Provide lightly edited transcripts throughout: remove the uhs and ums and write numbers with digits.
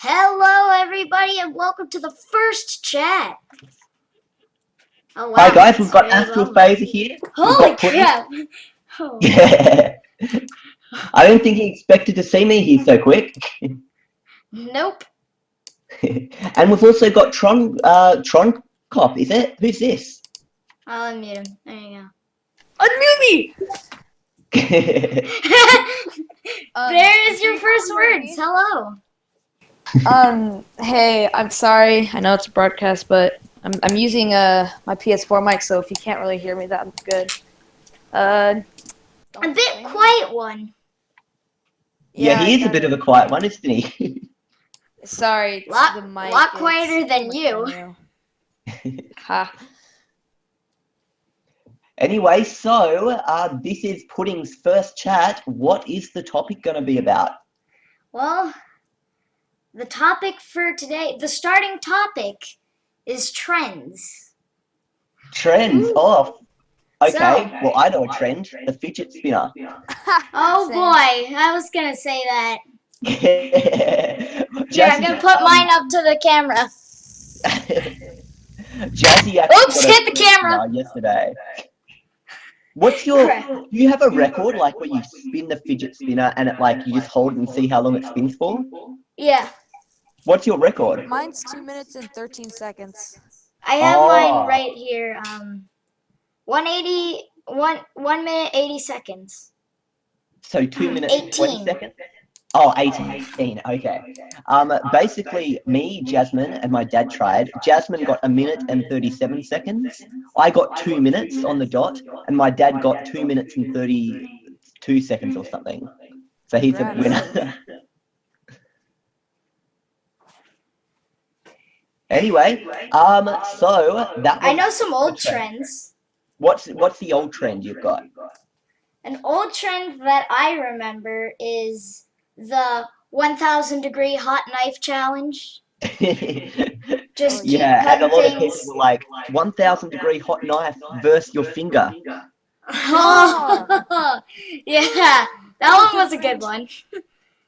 Hello, everybody, and welcome to the first chat. Oh wow! Hi guys, we've got really AstralPhaser here. We've Holy got Pudding. crap! Oh. Yeah. I don't think he expected to see me here so quick. Nope. And we've also got troncop, is it? Who's this? I'll unmute him. There you go. Unmute me! There is your first words. Hello. Hey, I'm sorry. I know it's a broadcast, but I'm using my PS4 mic, so if you can't really hear me, that's good. A bit quiet one. Yeah, he is a bit of a quiet one, isn't he? Sorry, Lot the mic. quieter than you. Ha. Anyway, so this is Pudding's first chat. What is the topic going to be about? Well, the topic for today, the starting topic, is trends. Trends. Oh, okay. So, well, I know a trend. The fidget spinner. Oh boy, I was gonna say that. Here, I'm gonna Jazzy, put mine up to the camera. Jazzy actually Oops, got a hit the fidget camera. spinner yesterday. What's your? Crap. Do you have a record like where you spin the fidget spinner and it like you just hold it and see how long it spins for? Yeah, What's your record? Mine's 2 minutes and 13 seconds. I have mine right here. 1 minute 80 seconds. So 2 minutes 18. 20 seconds. Oh, 18. Okay. Basically, me, Jasmine, and my dad tried. Jasmine got 1 minute and 37 seconds. I got 2 minutes on the dot, and my dad got 2 minutes and 32 seconds or something. So he's a winner. Anyway, so that was I know some old trends. What's the old trend you've got? An old trend that I remember is the 1,000 degree hot knife challenge. Just keep yeah, and a cutting lot of things. people were like 1,000 degree hot knife versus your finger. Oh, yeah, that one was a good one.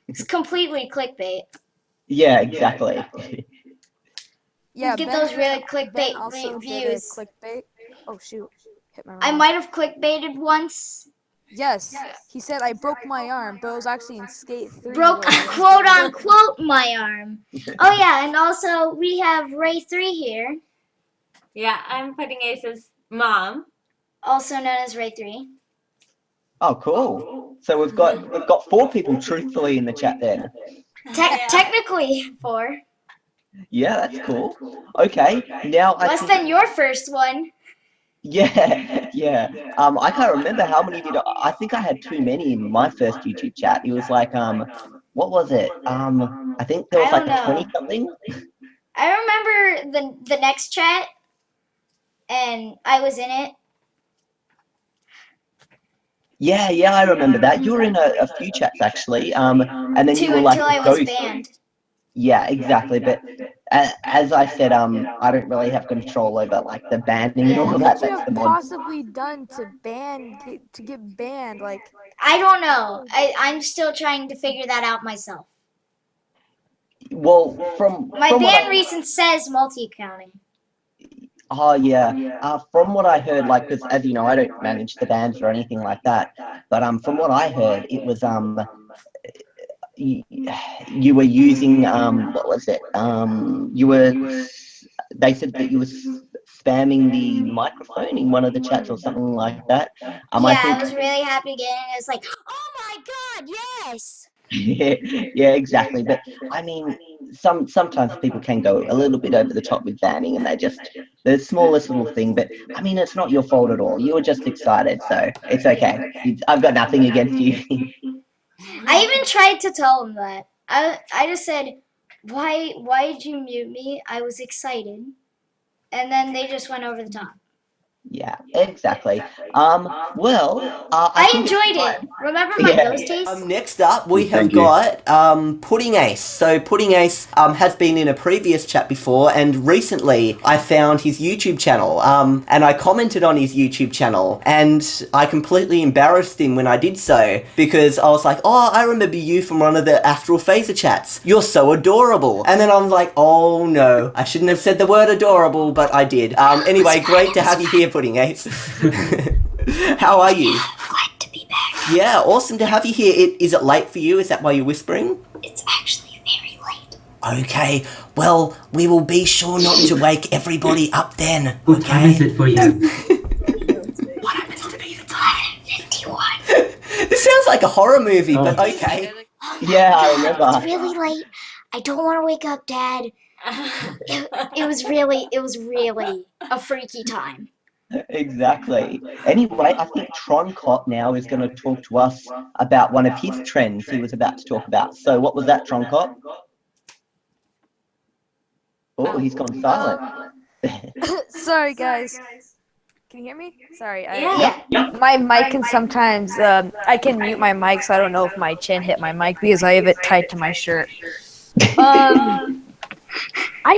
It's completely clickbait. Yeah, exactly. Yeah, Get those really clickbait also views. Clickbait. Oh shoot, hit my. I might have clickbaited once. Yes, he said I broke my arm, but it was actually in Skate 3. Broke quote unquote my arm. Oh yeah, and also we have Ra3 here. Yeah, I'm Pudding Ace's mom. Also known as Ra3. Oh, cool. So we've got 4 people truthfully in the chat then. Technically 4. Yeah, that's cool. Okay, now Less than your first one. Yeah, yeah. I can't remember how many did I think I had too many in my first YouTube chat. It was like what was it? I think there was like a 20 something. I remember the next chat, and I was in it. Yeah, I remember that. You were in a few chats actually. And then you were like until I was banned. Yeah, exactly. But as I said, I don't really have control over like the banning and all that. What you have possibly done to get banned? Like, I don't know. I'm still trying to figure that out myself. Well, from my ban reason says multi-accounting. Oh yeah. From what I heard, like, because as you know, I don't manage the bans or anything like that. But from what I heard, it was you were using what was it? They said that you were spamming the microphone in one of the chats or something like that. I was really happy getting it. It's like, oh my god, yes. yeah, exactly. But I mean, sometimes people can go a little bit over the top with banning, and the smallest little thing. But I mean, it's not your fault at all. You were just excited, so it's okay. I've got nothing against you. I even tried to tell him that. I just said, why did you mute me? I was excited. And then they just went over the top. Yeah, exactly. Well, I think it's enjoyed time. it. Remember my Yeah. ghost taste? Next up, we have Thank you. got Pudding Ace. So Pudding Ace has been in a previous chat before, and recently I found his YouTube channel, and I commented on his YouTube channel, and I completely embarrassed him when I did so, because I was like, oh, I remember you from one of the AstralPhaser chats. You're so adorable. And then I was like, oh no, I shouldn't have said the word adorable, but I did. Anyway, great to have you here, Pudding Ace. How are you? Glad to be back. Yeah, awesome to have you here. Is it late for you? Is that why you're whispering? It's actually very late. Okay, well, we will be sure not to wake everybody up then. What time is it for you? What happens to be the time? 51. This sounds like a horror movie, but okay. Yeah, I remember. It's really late. I don't want to wake up, Dad. It was really a freaky time. Exactly. Anyway, I think troncop now is going to talk to us about one of his trends he was about to talk about. So what was that, troncop? Oh, he's gone silent. Sorry, guys. Can you hear me? Sorry. Yeah. My mic can sometimes, I can mute my mic so I don't know if my chin hit my mic because I have it tied to my shirt. I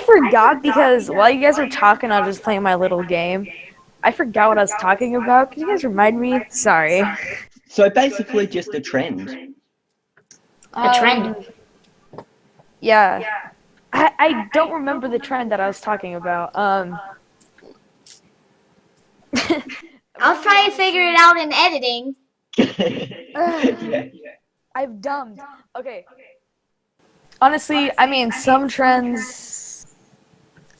forgot because while you guys were talking, I was just playing my little game. I forgot what I was talking about. Can you guys remind me? Sorry. So basically just a trend. A trend. Yeah. I don't remember the trend that I was talking about. I'll try and figure it out in editing. Yeah. I've dumbed. Okay. Honestly, I mean, some trends.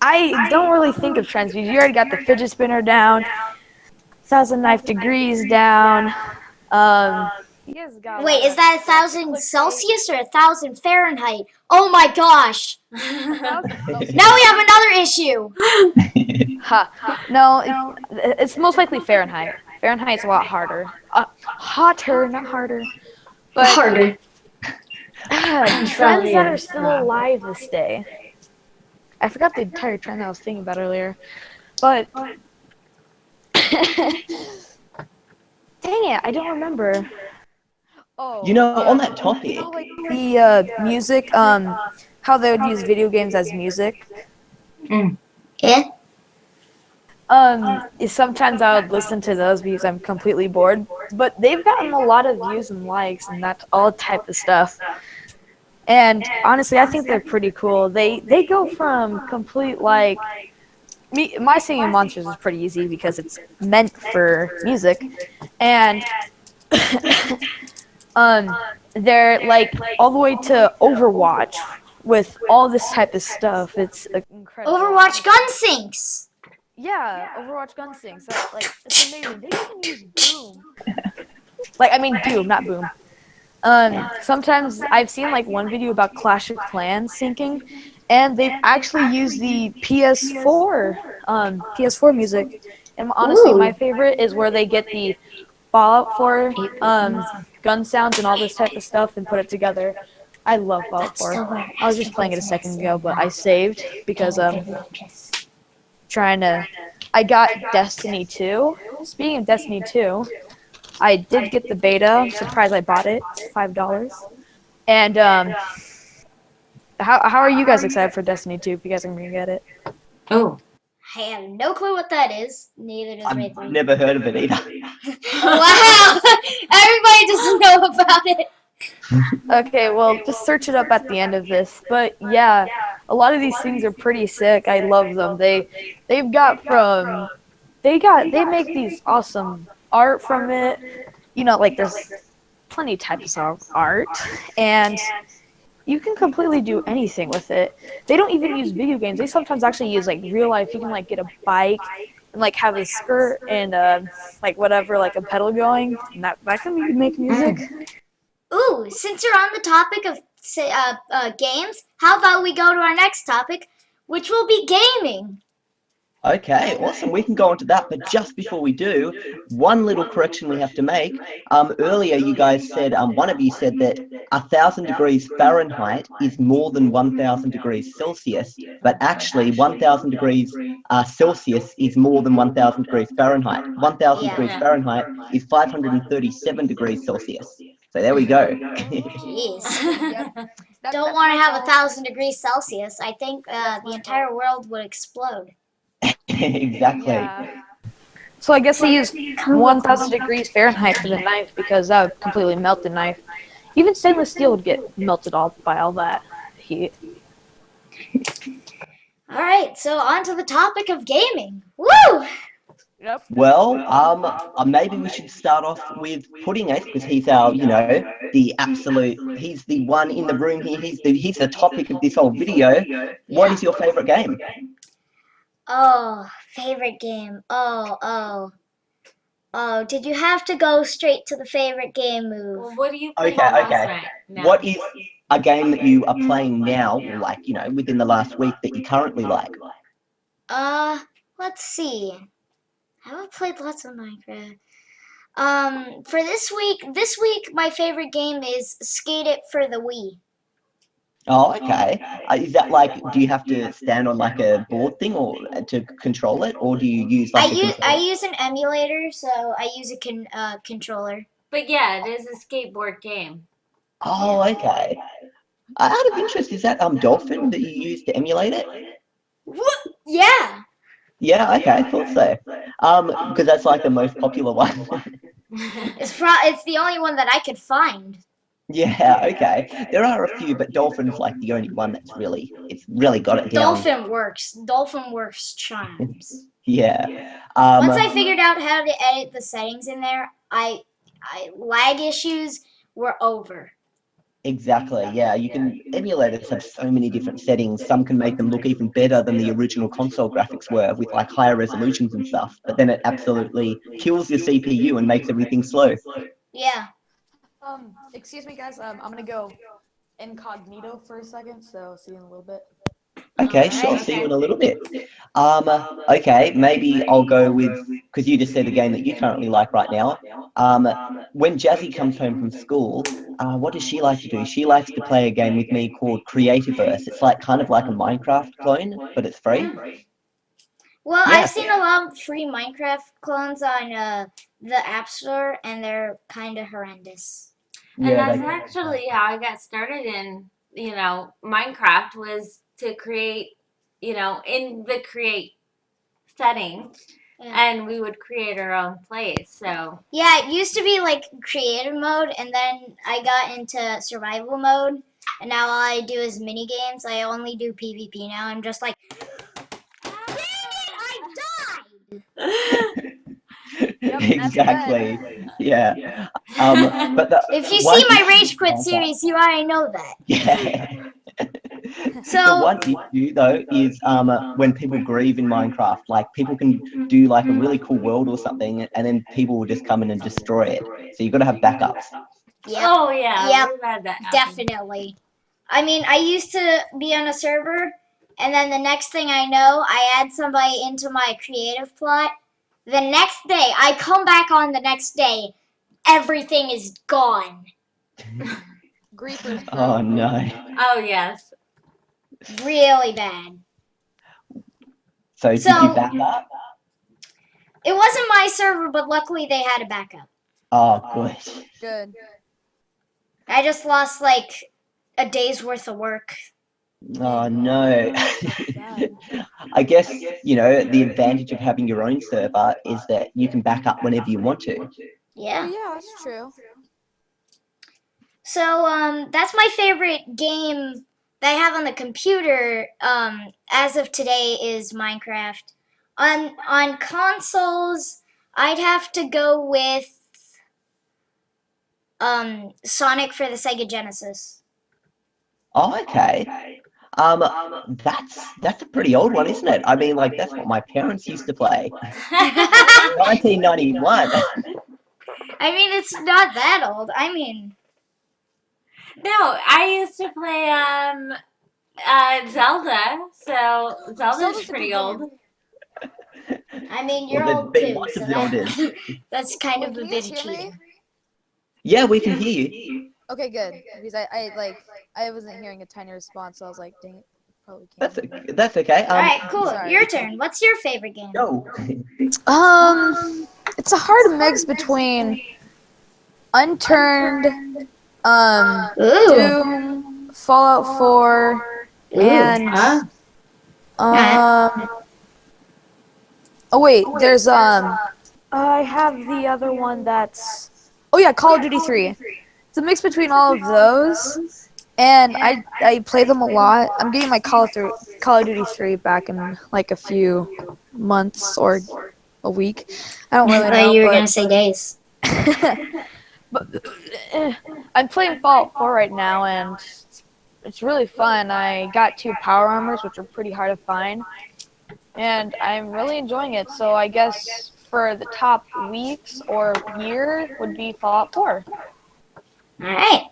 I don't really think of trends because you already got the fidget spinner down, 1,000 knife degrees down. You guys got. Wait, is that 1,000 Celsius or 1,000 Fahrenheit? Oh my gosh! Now we have another issue. No, it's most likely Fahrenheit. Fahrenheit's a lot harder. Hotter, not harder. But Harder. trends that are still alive this day. I forgot the entire trend that I was thinking about earlier. But dang it, I don't remember. Oh, You know, on that topic, you know, like the music, how they would use video games as music. Yeah? Sometimes I would listen to those because I'm completely bored. But they've gotten a lot of views and likes and that all type of stuff. And honestly, I think they're pretty cool. They go from complete like my singing monsters is pretty easy because it's meant for music, and they're like all the way to Overwatch with all this type of stuff. It's incredible. Overwatch gun sinks. Yeah, Overwatch gun sinks. Like it's amazing. They even use Boom. Like I mean Doom, not Boom. Sometimes I've seen like one video about Clash of Clans syncing, and they've actually used the PS4 music. And honestly, my favorite is where they get the Fallout 4 gun sounds and all this type of stuff and put it together. I love Fallout 4. I was just playing it a second ago, but I saved because I got Destiny 2. Speaking of Destiny 2, I did get the beta. I'm surprised I bought it. It's $5. And how are you guys excited for Destiny 2 if you guys are going to get it? Oh. I have no clue what that is. Neither does Ra3. I've never heard of it either. Wow! Everybody doesn't know about it. Okay, well, just search it up at the end of this. But yeah, a lot of these things are pretty sick. I love them. They make these awesome art from it. You know, like there's plenty types of art, and you can completely do anything with it. They don't even use video games. They sometimes actually use like real life. You can like get a bike and like have a skirt and like whatever, like a pedal going, and that can make music. Ooh, since you're on the topic of games, how about we go to our next topic, which will be gaming. Okay, awesome. We can go on to that, but just before we do, one little correction we have to make. Earlier you guys said, one of you said that 1,000 degrees Fahrenheit is more than 1,000 degrees Celsius, but actually 1,000 degrees Celsius is more than 1,000 degrees Fahrenheit. 1,000 Yeah. degrees Fahrenheit is 537 degrees Celsius. So there we go. Jeez. Yep. Don't want to have 1,000 degrees Celsius. I think the entire world would explode. Exactly. Yeah. So I guess they use 1,000 degrees Fahrenheit for the knife because that would completely melt the knife. Even stainless steel would get melted off by all that heat. All right, so on to the topic of gaming. Woo! Yep. Well, maybe we should start off with Pudding Ace because he's our, the absolute. He's the one in the room here. He's the topic of this whole video. What is your favorite game? Oh, favorite game. Oh. Did you have to go straight to the favorite game move? Well, what are you playing Okay. right now? What is a game that you are playing now, like within the last week that you currently like? Let's see. I haven't played lots of Minecraft. For this week my favorite game is Skate It for the Wii. Oh, okay. Is that like, do you have to stand on like a board thing or to control it, or do you use like I use an emulator, so I use a controller. But yeah, it is a skateboard game. Oh, okay. Out of interest, is that Dolphin that you use to emulate it? What? Yeah. Yeah, okay, I thought so. Because that's like the most popular one. It's the only one that I could find. Yeah, okay. There are a few, but Dolphin's like the only one that's really got it down. Dolphin works charms. Yeah. Once I figured out how to edit the settings in there, I lag issues were over. Exactly, yeah. You can emulators have so many different settings. Some can make them look even better than the original console graphics were with like higher resolutions and stuff. But then it absolutely kills your CPU and makes everything slow. Yeah. Excuse me, guys. I'm gonna go incognito for a second, so see you in a little bit. Okay, sure. See you in a little bit. Okay, maybe I'll go with, because you just said the game that you currently like right now. When Jazzy comes home from school, what does she like to do? She likes to play a game with me called Creativerse. It's like kind of like a Minecraft clone, but it's free. Well, Yeah. I've seen a lot of free Minecraft clones on the App Store, and they're kind of horrendous. And Yeah, that's actually how I got started in, Minecraft was to create, in the create setting, and we would create our own place. So Yeah, it used to be like creative mode, and then I got into survival mode, and now all I do is mini games. I only do PvP now. I'm just like, dang it, I died! Exactly. Yeah. But If you see my Rage Quit series, you already know that. Yeah. So The one issue though is when people grieve in Minecraft, like people can do like a really cool world or something, and then people will just come in and destroy it. So you've got to have backups. Yep. Oh yeah, Yep. we've had that happen. Definitely. I mean, I used to be on a server, and then the next thing I know, I add somebody into my creative plot. The next day, I come back on the next day, everything is gone. Griefers, bro. Oh no. Oh yes. Really bad. So did you back up? It wasn't my server, but luckily they had a backup. Oh, good. Good. I just lost like a day's worth of work. Oh no. Bad. I guess, the advantage of having your own server is that you can back up whenever you want to. Yeah. Oh yeah, that's true. So that's my favorite game that I have on the computer as of today is Minecraft. On consoles, I'd have to go with Sonic for the Sega Genesis. Oh, okay. That's a pretty old one, isn't it? I mean, like that's what my parents used to play. 1991. I mean, it's not that old. I mean, No, I used to play Zelda, so Zelda's Zelda's a pretty good old. game. I mean, you're Well, old there's been too, lots so of the oldest. that's kind Wait, of can a you bit guys of hear me? cheating. Yeah, we can hear you. Okay, good. Because I wasn't hearing a tiny response, so I was like, dang it, probably That's can't. Hear me. that's okay. All right, cool. Sorry. Your turn. What's your favorite game? Go. It's a hard mix between Unturned, Ooh. Doom, Fallout 4, Ooh. and Huh? oh wait, there's I have the other one that's Call of Duty 3. It's a mix between all of those, and I play them a lot. I'm getting my Call of Duty 3 back in like a few months or a week. I don't I really thought know, you were but gonna say days. but I'm playing Fallout 4 right now, and it's really fun. I got 2 power armors, which are pretty hard to find, and I'm really enjoying it. So I guess for the top weeks or year would be Fallout 4. All right.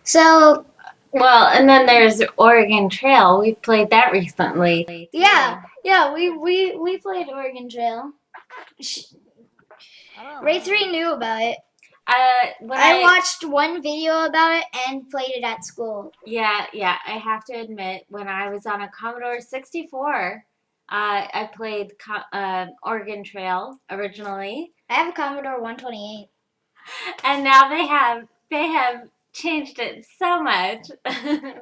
So Well, and then there's Oregon Trail. We played that recently. yeah, we played Oregon Trail. Ra3 knew about it. When I watched one video about it and played it at school. Yeah, I have to admit, when I was on a Commodore 64, I played Oregon Trail originally, I have a Commodore 128. and now they have changed it so much.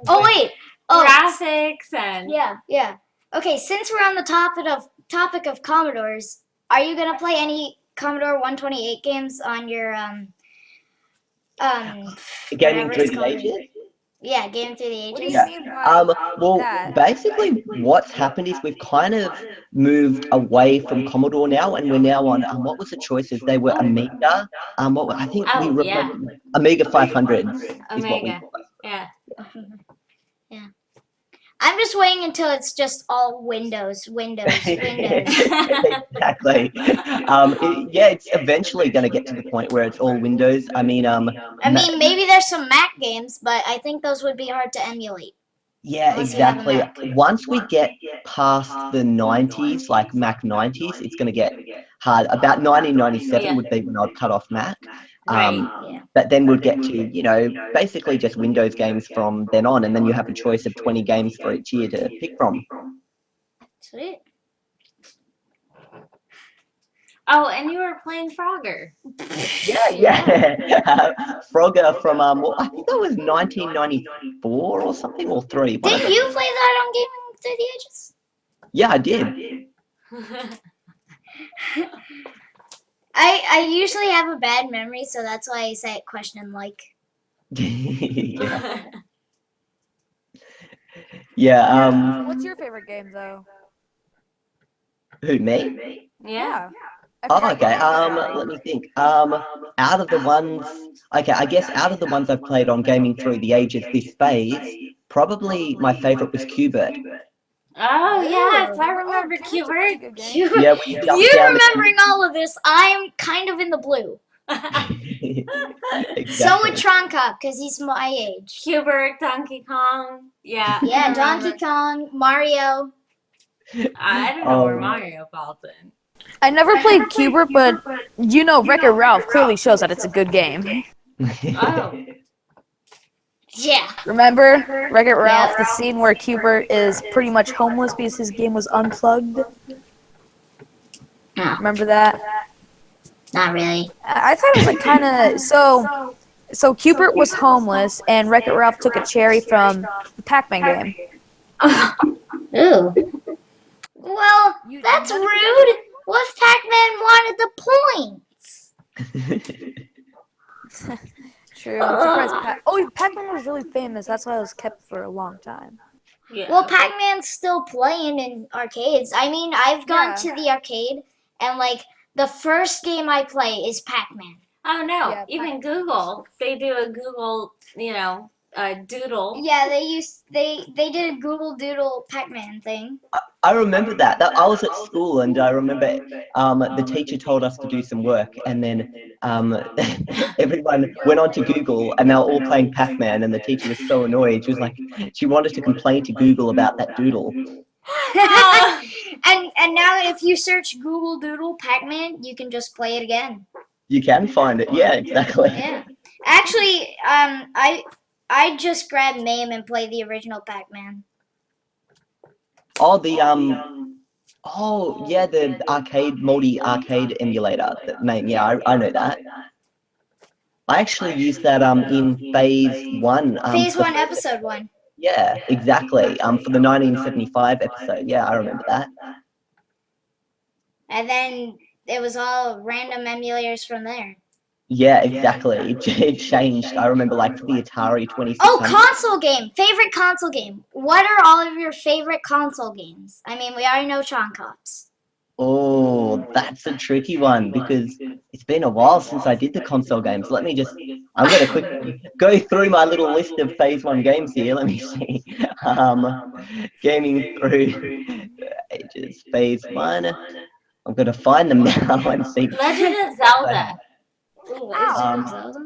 Oh wait. Oh graphics and yeah. Okay, since we're on the topic of Commodores, are you gonna play any Commodore 128 games on your Gaming whatever through it's the called? ages. Yeah, Game Through the What do Ages. you Yeah. mean by Well, that? basically, what's happened is we've kind of moved away from Commodore now, and we're now on what was the choices? They were Amiga. I think we replaced Amiga 500s is what we Omega. call Yeah. Yeah. I'm just waiting until it's just all Windows. it. Exactly. It's eventually going to get to the point where it's all Windows. I mean, maybe there's some Mac games, but I think those would be hard to emulate. yeah, Unless you have a exactly. Mac. Once we get past the 90s, like Mac 90s, it's going to get hard. About 1997 Yeah. would be when I'd cut off Mac. Right. Yeah. But then we'll get to, basically just Windows games from then on, and then you have a choice of 20 games for each year to pick from. Sweet. Oh, and you were playing Frogger. Yeah. Frogger from, I think that was 1994 or something, or 3. one of Didn't them. you play that on Gaming Through the Ages? Yeah, I did. I usually have a bad memory, so that's why I say it question like. Yeah. Yeah, What's your favorite game though? who, me? Yeah. I Oh, forgot okay. your name, sorry. Let me think. Out of the ones, okay, I guess out of the ones I've played on Gaming Through the Ages this phase, probably my favorite was Qbert. Oh yes, I Oh, remember Cubert's a pretty Qbert. good game. Yeah, we jumped You down remembering all of this? I'm kind of in the blue. exactly. So would troncop because he's my age. Qbert, Donkey Kong. Yeah. Yeah, I remember. Donkey Kong, Mario. I don't know where Oh. Mario falls in. I never played Cubert, but Wreck-It Ralph clearly shows that it's a good game. Oh. Yeah. Remember Wreck-It Ralph, the scene where Cubert is pretty much homeless because his game was unplugged? No, Remember that? not really. I thought it was like kind of so Cubert was homeless and Wreck-It Ralph took a cherry from the Pac-Man game. Ooh. Well, You- that's none of rude. What if Pac-Man wanted the points? True. I'm surprised Pac-Man was really famous. That's why it was kept for a long time. Yeah. Well, Pac-Man's still playing in arcades. I mean, I've gone Yeah. to the arcade, and like the first game I play is Pac-Man. Oh no! Yeah, Even Google, they do a Google, doodle. Yeah, they did a Google Doodle Pac-Man thing. I remember that. I was at school, and I remember the teacher told us to do some work, and then everyone went on to Google, and they were all playing Pac-Man, and the teacher was so annoyed. She was like, she wanted to complain to Google about that doodle. and now if you search Google Doodle Pac-Man, you can just play it again. You can find it. Yeah, exactly. Yeah. Actually, I just grab MAME and play the original Pac-Man. Oh, oh yeah, the multi-arcade emulator. That name, yeah, I know that. I actually used that in phase 1. Phase 1, episode 1. Yeah, exactly. For the 1975 episode. Yeah, I remember that. And then it was all random emulators from there. Yeah, exactly. It changed. I remember, like, for the Atari 2600. Oh, console game. Favorite console game. What are all of your favorite console games? I mean, we already know Troncops. Oh, that's a tricky one because it's been a while since I did the console games. I'm going to quickly go through my little list of phase 1 games here. Let me see. Gaming through ages. Phase 1. I'm going to find them now and see. Legend of Zelda. Ooh, Legend of Zelda?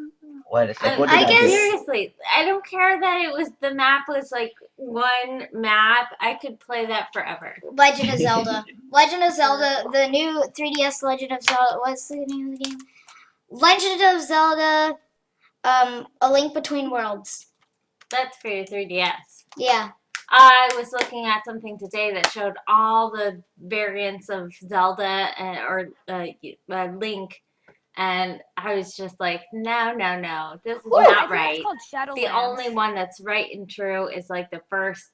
Wait a sec. What did I I guess- do? Seriously, I don't care that it was the map was like one map. I could play that forever. Legend of Zelda. Legend of Zelda, the new 3DS Legend of Zelda. What's the name of the game? Legend of Zelda, A Link Between Worlds. That's for your 3DS. Yeah. I was looking at something today that showed all the variants of Zelda or Link, and I was just like, no, this is I not think right. it's called Shadowlands. The only one that's right and true is like the first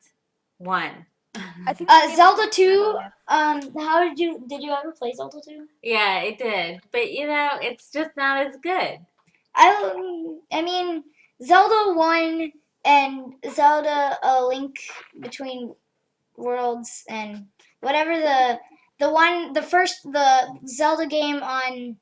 one. I think the game Zelda is 2. Shadowlands. How did you ever play Zelda 2? Yeah, it did, but it's just not as good. I mean, Zelda 1 and Zelda A Link Between Worlds and whatever the Zelda game on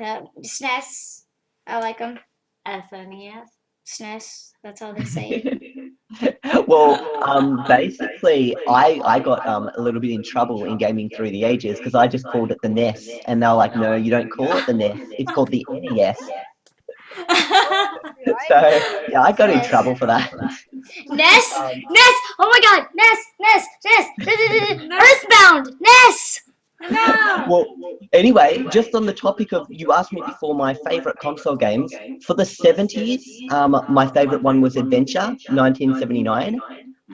SNES. I like them. SNES. SNES. That's how they say it. Well, basically, I got a little bit in trouble in gaming through the ages because I just called it the NES, and they're like, no, you don't call it the NES. It's called the NES. So yeah, I got in trouble for that. Ness? Ness! Oh my god! Ness! Earthbound! Ness! No. Well, anyway, just on the topic of, you asked me before my favorite console games. For the 70s, my favorite one was Adventure, 1979.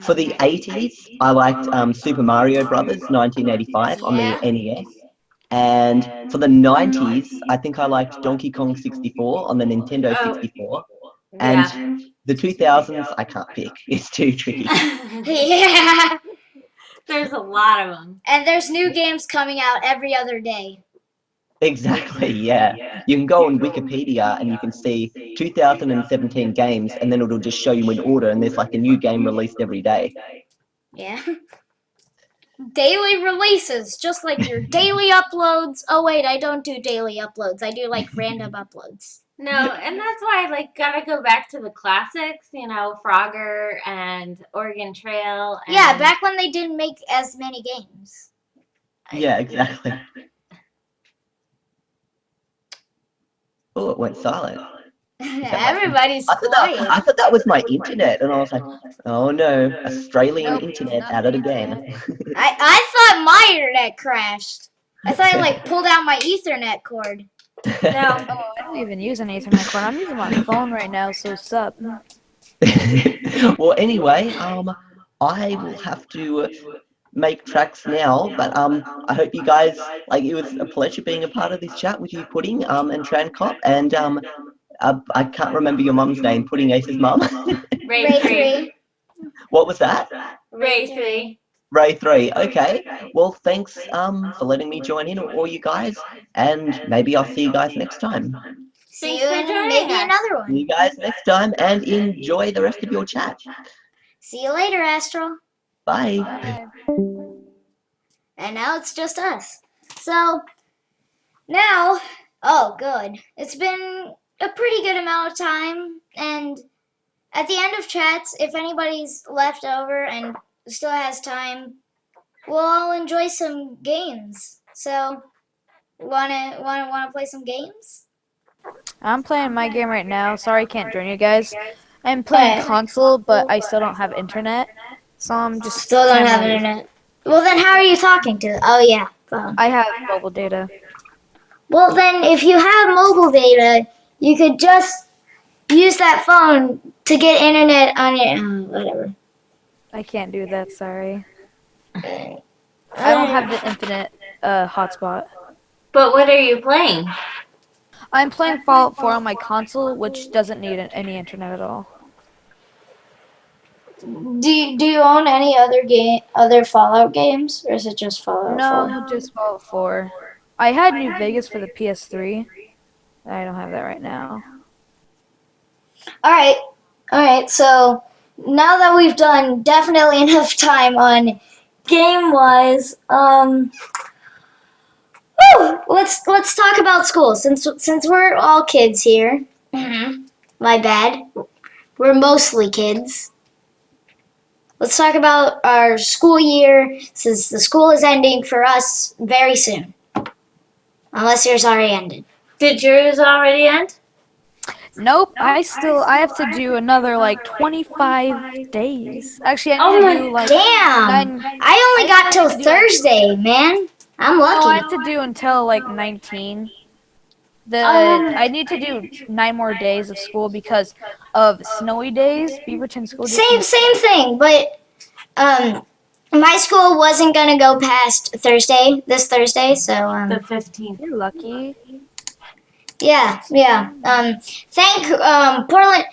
For the 80s, I liked Super Mario Brothers, 1985 on the NES. And for the 90s, I think I liked Donkey Kong 64 on the Nintendo 64. And the 2000s, I can't pick. It's too tricky. Yeah. There's a lot of them. And there's new games coming out every other day. Exactly, yeah. You can go on Wikipedia and you can see 2017 games, and then it'll just show you in order, and there's like a new game released every day. Yeah. Daily releases, just like your daily uploads. Oh wait, I don't do daily uploads. I do like random uploads. No, and that's why I gotta go back to the classics, Frogger and Oregon Trail. And Yeah, back when they didn't make as many games. Yeah, exactly. Oh, it went silent. Everybody's I quiet. thought that was my internet, and I was like, oh no, Australian internet out of the game. I thought my internet crashed. I thought I pulled out my Ethernet cord. No. Oh, I don't even use an Ethernet cord. I'm using my phone right now, so sup. Well, anyway, I will have to make tracks now, but I hope you guys, it was a pleasure being a part of this chat with you, Pudding, and Trancop, and I can't remember your mum's name, Pudding Ace's mum. Ray3. What was that? Ray3. Ray3. Okay. Well, thanks for letting me join in, all you guys, and maybe I'll see you guys next time. See Thanks you for in joining maybe us. another See you one. guys next time, and enjoy the rest of your chat. See you later, Astral. Bye. Bye. And now it's just us. So, now, oh good. It's been a pretty good amount of time, and at the end of chats, if anybody's left over and still has time, we'll all enjoy some games. So, wanna play some games? I'm playing my game right now. Sorry I can't join you guys. I'm playing console, but I still don't have internet. Some just Still don't have cannot use- internet. Well, then how are you talking to? Oh yeah, phone. I have mobile data. Well, then if you have mobile data, you could just use that phone to get internet on your whatever. I can't do that, sorry. I don't have the infinite hotspot. But what are you playing? I'm playing Fallout 4 on my console, which doesn't need any internet at all. Do you own any other Fallout games, or is it just Fallout 4? No, just Fallout 4. I had New Vegas for the PS3. I don't have that right now. All right. So now that we've done definitely enough time on game-wise, let's talk about school since we're all kids here. My bad. We're mostly kids. Let's talk about our school year since the school is ending for us very soon. Unless yours already ended. Did yours already end? Nope, I have to do another like 25 days. Actually, I Oh need my to do like Damn! 9. I only got till to do- Thursday, man. I'm No, I lucky. have to do until like 19. I need to do 9 more days of school because of snowy days. Beaverton School District. Same thing, but my school wasn't gonna go past this Thursday, so The 15th. You're lucky. yeah. Thank Portland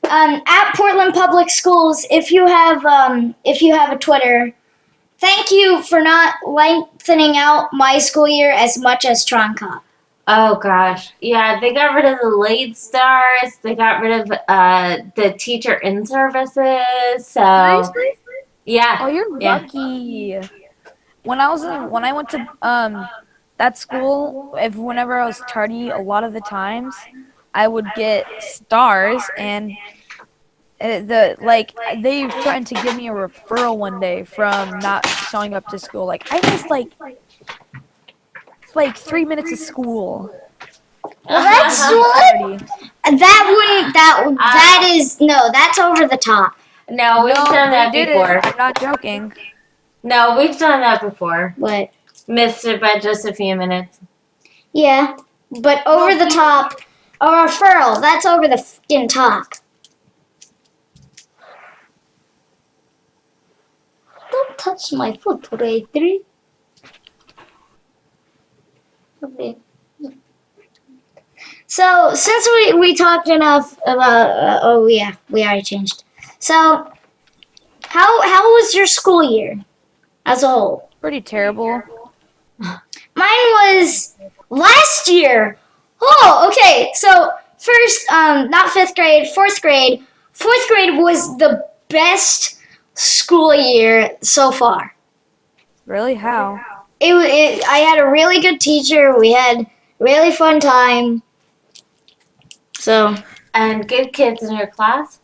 at Portland Public Schools. If you have a Twitter, thank you for not lengthening out my school year as much as troncop. Oh gosh, yeah, they got rid of the late stars. They got rid of the teacher in services. So Seriously? yeah, Oh, you're Yeah. lucky. When I went to that school, whenever I was tardy, a lot of the times I would get stars, and they threatened to give me a referral one day from not showing up to school. Like I missed like 3 minutes of school. Well, that's that's over the top. No, we've done that they did before. it. I'm not joking. No, we've done that before. What? Missed it by just a few minutes. Yeah, but over the top, a referral. That's over the fucking top. Don't touch my foot, Ra3. Okay. So since we talked enough about we already changed. So how was your school year as a whole? Pretty terrible. Mine was last year. Oh, okay. So first, not 5th grade, 4th grade. 4th grade was the best school year so far. Really? How? I had a really good teacher. We had really fun time. So And good kids in your class?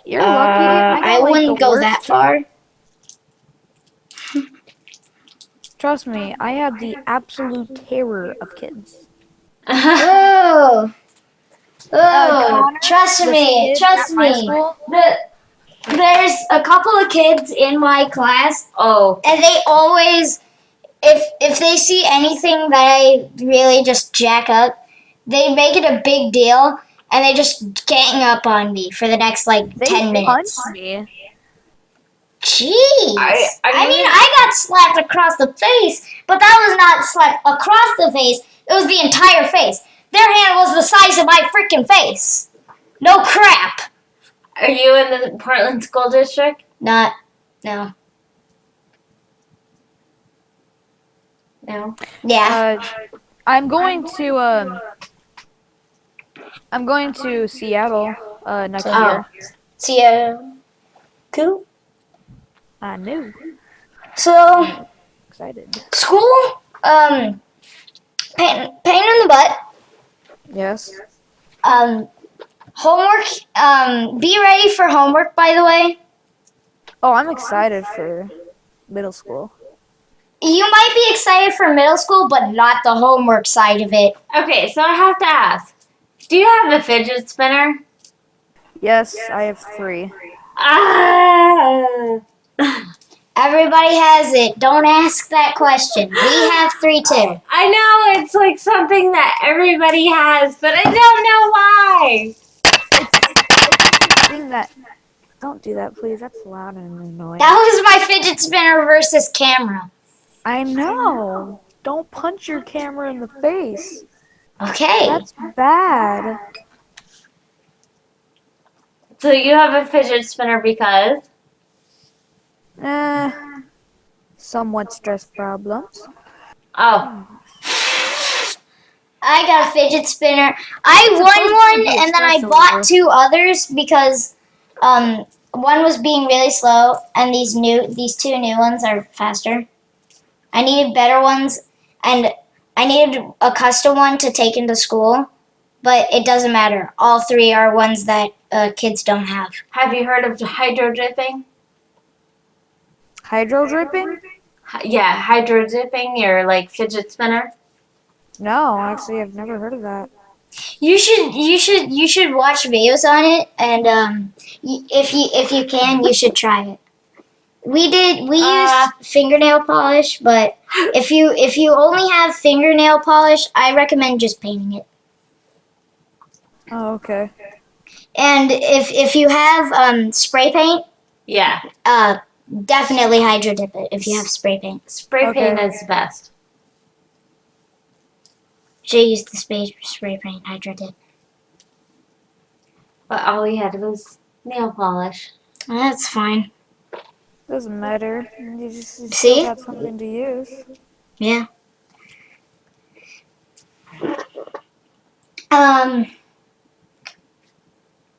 You're lucky. I got, like, wouldn't the go worst- that far. Trust me, I have the absolute terror of kids. Oh, Connor, trust this me, kid trust at my me. school, There's a couple of kids in my class, Oh, and they always, if they see anything that I really just jack up, they make it a big deal, and they just gang up on me for the next like they 10 minutes. punched me. Jeez. I mean, I got slapped across the face, but that was not slapped across the face. It was the entire face. Their hand was the size of my freaking face. No crap. are you in the Portland School District? No. No. Yeah. I'm going to Seattle next year. See ya. Cool. I knew. So, Excited. school, pain in the butt. Yes. Homework, be ready for homework, by the way. Oh, I'm excited for middle school. You might be excited for middle school, but not the homework side of it. Okay, so I have to ask. Do you have a fidget spinner? Yes, I have 3. Ah. Everybody has it. Don't ask that question. We have 3 too. I know it's like something that everybody has, but I don't know why. It's thing that. Don't do that, please. That's loud and annoying. That was my fidget spinner versus camera. I know. Don't punch your camera in the face. Okay. That's bad. So you have a fidget spinner because? Somewhat stress problems. Oh. I got a fidget spinner. I It's won supposed to one be a and then I stress bought reliever. 2 others because one was being really slow and these 2 new ones are faster. I needed better ones and I needed a custom one to take into school, but it doesn't matter. All 3 are ones that kids don't have. Have you heard of hydro dipping? Hydro dripping? Yeah, hydro dipping your like fidget spinner. No, actually, I've never heard of that. You should watch videos on it, and if you can, you should try it. We used fingernail polish, but if you only have fingernail polish, I recommend just painting it. Oh, okay. And if you have spray paint, Yeah, definitely hydro dip it if you have spray paint. spray paint Okay. is the best. Should use the spray paint hydro dip. But all we had was nail polish. That's fine. Doesn't matter. You still See? got something to use. Yeah.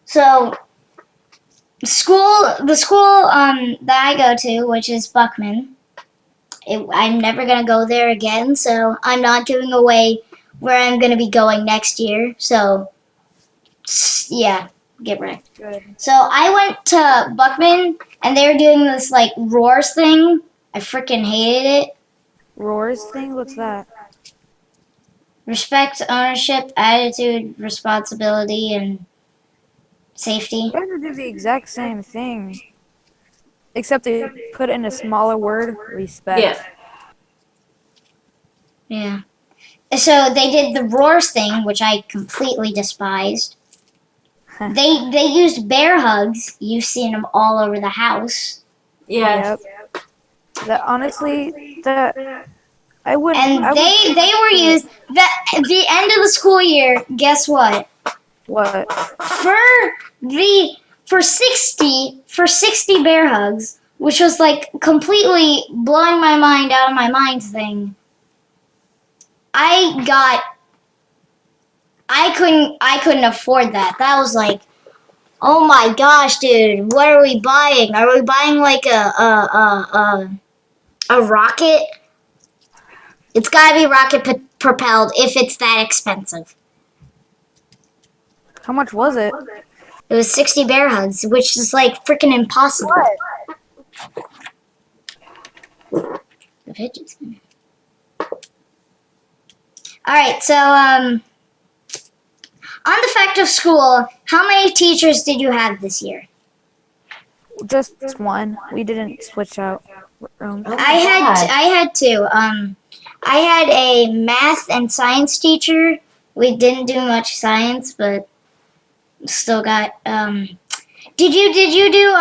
So the school that I go to, which is Buckman, I'm never gonna go there again. So I'm not giving away where I'm gonna be going next year. So yeah, get ready. Good. So I went to Buckman, and they were doing this like roars thing. I freaking hated it. Roars thing? What's that? Respect, ownership, attitude, responsibility, and safety. You guys do the exact same thing. Except they put it in a smaller word, respect. Yeah. Yeah. So they did the roars thing, which I completely despised. They used bear hugs. You've seen them all over the house. Yes. Yep. That honestly, that I wouldn't. And I they were used at the end of the school year. Guess what? What? For 60 bear hugs, which was like completely blowing my mind out of my mind thing. I couldn't afford that. That was like, oh my gosh, dude, what are we buying? Are we buying like a rocket? It's gotta be rocket propelled if it's that expensive. How much was it? It was 60 bear hugs, which is like freaking impossible. The fidget spinner. Alright, so on the fact of school, how many teachers did you have this year? Just one. We didn't switch out rooms. I had 2. I had a math and science teacher. We didn't do much science, but still got did you do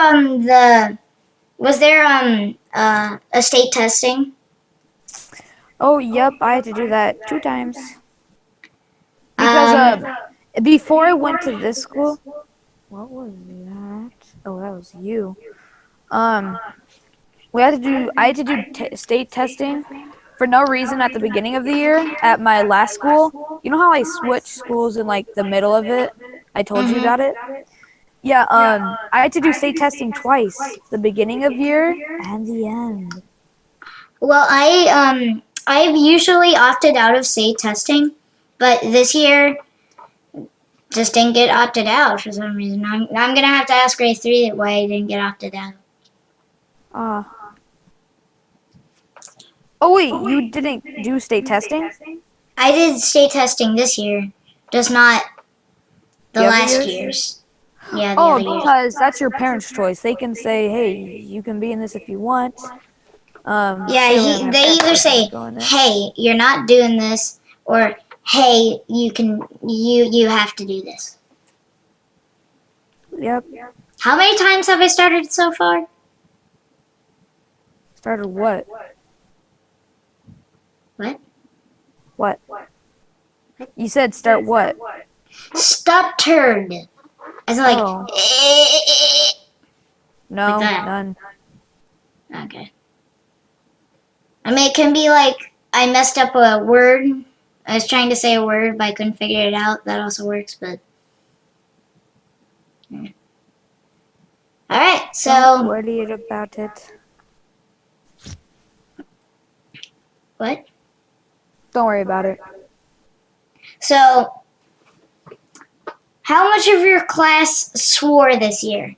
was there a state testing? Oh, yep. I had to do that 2 times. Because before I went to this school, what was that? Oh, that was you. I had to do state testing for no reason at the beginning of the year at my last school. You know how I switched schools in like the middle of it? I told you about it. Yeah. I had to do state testing twice: the beginning of year and the end. Well, I've usually opted out of state testing, but this year just didn't get opted out for some reason. I'm gonna have to ask Ra3 why I didn't get opted out. Oh wait, you didn't do state testing? I did state testing this year, just not the The other last years? years. Yeah, the Oh, other years. because that's your parents' choice. They can say, "Hey, you can be in this if you want." Yeah, they either say, "Hey, you're not doing this," or "Hey, you have to do this." Yep. How many times have I started so far? Started what? What? What? You said start what? Stuttered. As in like, Oh. No, Like that. none. Okay. I mean, it can be like I messed up a word. I was trying to say a word, but I couldn't figure it out. That also works, but. Alright, Don't so. worry about it. What? Don't worry about it. So. How much of your class swore this year?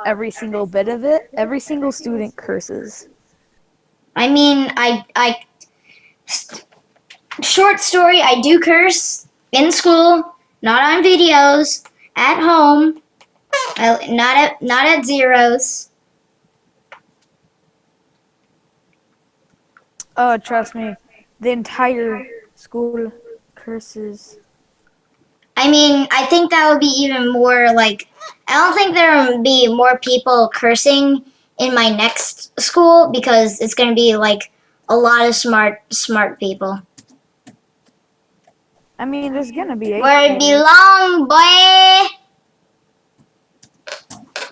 Every single bit of it. Every single student curses. I mean, short story, I do curse in school, not on videos, at home, not at zeros. Oh, trust me. The entire school curses. I mean, I think that would be even more like, I don't think there would be more people cursing in my next school because it's going to be like a lot of smart people. I mean, there's gonna be Where it eighth belong, boy!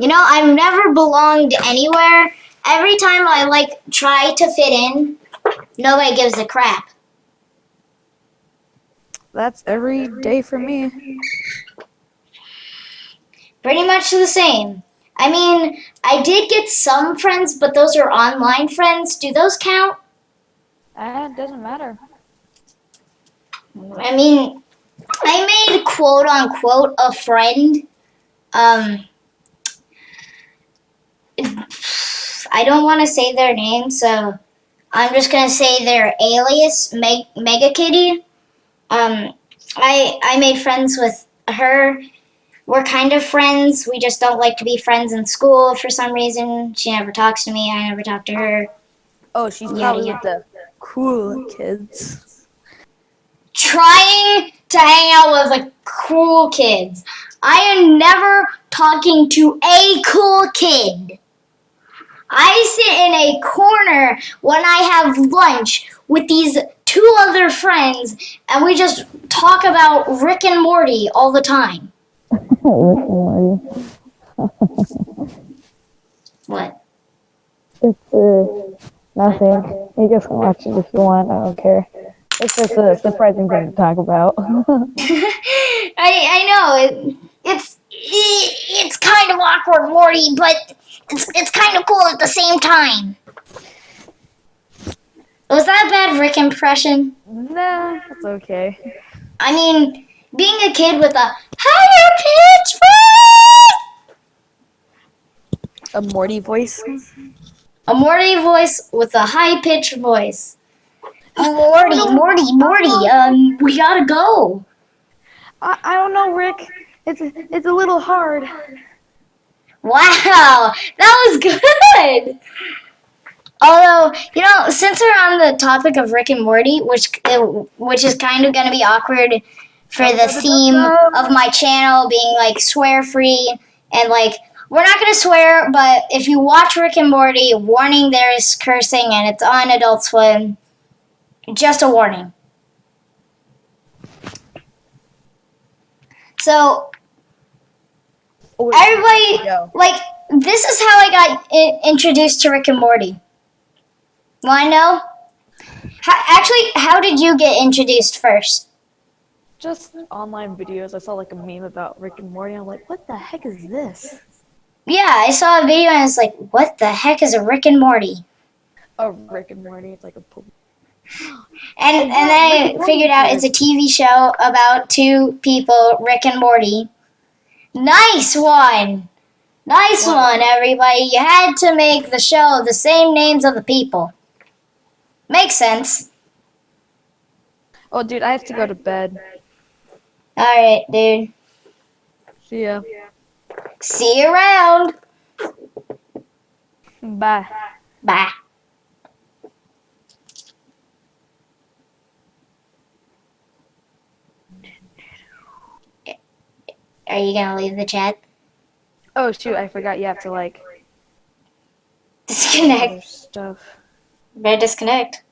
You know, I've never belonged anywhere. Every time I like try to fit in, nobody gives a crap. That's every day for me. Pretty much the same. I mean, I did get some friends, but those are online friends. Do those count? It doesn't matter. I mean, I made quote unquote a friend. I don't want to say their name, so I'm just gonna say their alias, Mega Kitty. I made friends with her. We're kind of friends. We just don't like to be friends in school for some reason. She never talks to me. I never talk to her. Oh, she's Yeah, probably yeah. with the cool kids. Trying to hang out with like cool kids. I am never talking to a cool kid. I sit in a corner when I have lunch with these two other friends, and we just talk about Rick and Morty all the time. What? It's nothing. You guys can watch it if you want. I don't care. It's just a surprising thing to talk about. I know it's kind of awkward, Morty, but it's kind of cool at the same time. Was that a bad Rick impression? Nah, it's okay. I mean, being a kid with a higher pitch voice. A Morty voice. A Morty voice with a high pitched voice. Morty, we gotta go. I don't know, Rick. It's a little hard. Wow, that was good. Although, you know, since we're on the topic of Rick and Morty, which is kind of going to be awkward for the theme of my channel being like swear free and like we're not going to swear, but if you watch Rick and Morty, warning, there is cursing and it's on Adult Swim. Just a warning. So everybody, like, this is how I got introduced to Rick and Morty. Want to know? How did you get introduced first? Just online videos. I saw like a meme about Rick and Morty. I'm like, what the heck is this? Yeah, I saw a video and it's like, what the heck is a Rick and Morty? Oh, Rick and Morty. It's like a. And then I figured out it's a TV show about two people, Rick and Morty. Nice one! Nice one, everybody. You had to make the show the same names of the people. Makes sense. Oh, dude, I have to go to bed. Alright, dude. See ya. See you around. Bye. Bye. Are you gonna leave the chat? Oh shoot, I forgot you have to like Disconnect. other stuff. Better disconnect.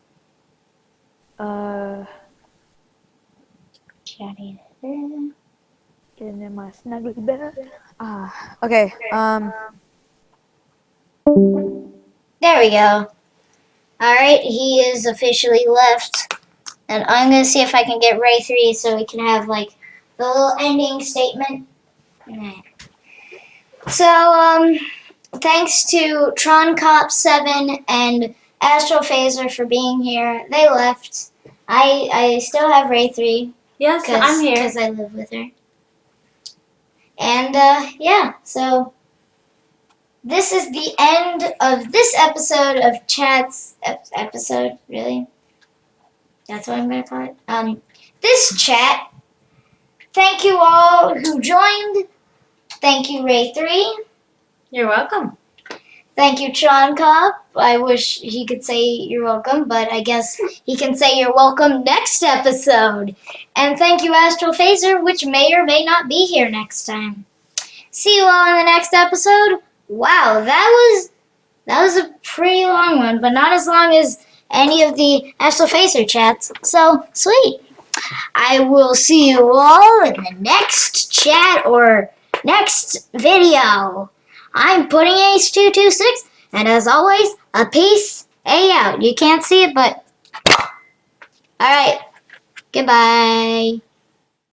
Getting in my snuggly bed. Okay. There we go. Alright, he is officially left. And I'm gonna see if I can get Ra3 so we can have like the little ending statement. So, thanks to troncop 7 and AstralPhaser for being here. They left. I still have Ra3. Yes, I'm here. Because I live with her. And, yeah, so this is the end of this episode of Chat's episode, really? That's what I'm going to call it. This chat. Thank you all who joined. Thank you, Ra3. You're welcome. Thank you, troncop. I wish he could say you're welcome, but I guess he can say you're welcome next episode. And thank you, AstralPhaser, which may or may not be here next time. See you all in the next episode. Wow, that was a pretty long one, but not as long as any of the AstralPhaser chats. So, sweet. I will see you all in the next chat or next video. I'm Pudding Ace 226, and as always, a peace out. You can't see it, but alright. Goodbye.